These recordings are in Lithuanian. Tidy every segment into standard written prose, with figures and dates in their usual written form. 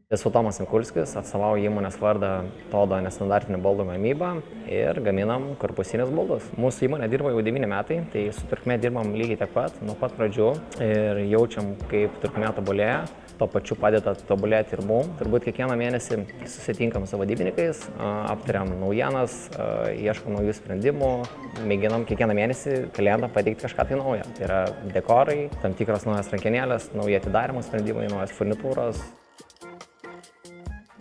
Esu Tomas Mikulskis, atstovauju įmonės vardą Todo nestandartinių baldų gamybą ir gaminam korpusinius baldus. Mūsų įmonė dirba jau 9 metai, tai su trukmė dirbam lygiai tiek pat, nuo pat pradžių ir jaučiam, kaip trukmė tobulėja. Tuo pačiu padeda tobulėti ir mum. Turbūt kiekvieną mėnesį susitinkam su vadybininkais, aptariam naujienas, ieškom naujų sprendimų, mėginam kiekvieną mėnesį klientą pateikti kažką tai naujo. Tai yra dekorai, tam tikros naujos rankenėlės, nauji atidarimo sprendimai, naujos furnitūros.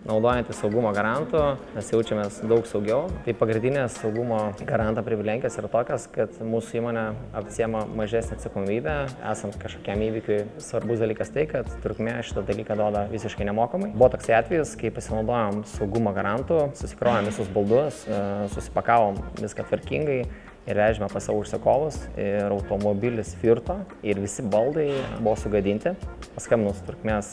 Naudojantis saugumo garantu, mes jaučiamės daug saugiau. Tai pagrindinės saugumo garanto privilegijos yra tokios, kad mūsų įmonė apsiema mažesnę atsakomybę, esant kažkokiam įvykiui. Svarbus dalykas tai, kad trukmė šitą dalyką duoda visiškai nemokamai. Buvo toks atvejis, kai pasinaudojom saugumo garantu, susikrovėm visus baldus, susipakavom viską tvarkingai ir vežėme pas savo užsakovus ir automobilis virto ir visi baldai buvo sugadinti. Paskambinus trukmės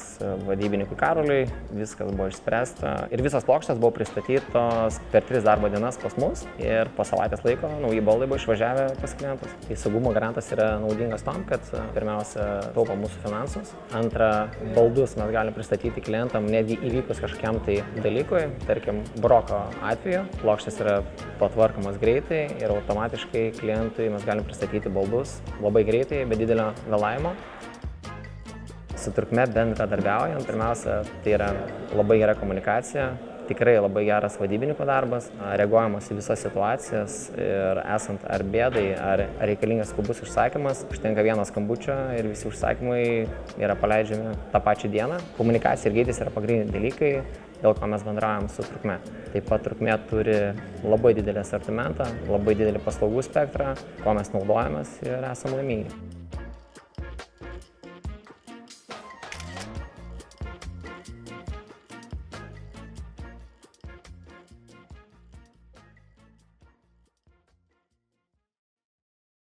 vadybininkui Karoliui, viskas buvo išspręsta ir visas plokštės buvo pristatytos per 3 darbo dienas pas mus ir po savaitės laiko nauji baldai buvo išvažiavę pas klientus. Tai saugumo garantas yra naudingas tam, kad pirmiausia taupo mūsų finansus. Antra, baldus mes galim pristatyti klientam netgi įvykus kažkokiam tai dalykui, tarkim broko atveju. Plokštės yra patvarkomos greitai ir automatiškai klientui mes galim pristatyti baldus labai greitai, be didelio vėlavimo. Su trukme bendradarbiaujant, pirmiausia, tai yra labai gera komunikacija, tikrai labai geras vadybininko darbas, reaguojamas į visas situacijas ir esant ar bėdai, ar reikalingas skubus užsakymas, užtenka vieno skambučio ir visi užsakymai yra paleidžiami tą pačią dieną. Komunikacija ir greitis yra pagrindiniai dalykai, dėl ko mes bendraujam su trukme. Taip pat trukmė turi labai didelį asortimentą, labai didelį paslaugų spektrą, ko mes naudojamės ir esam laimingi.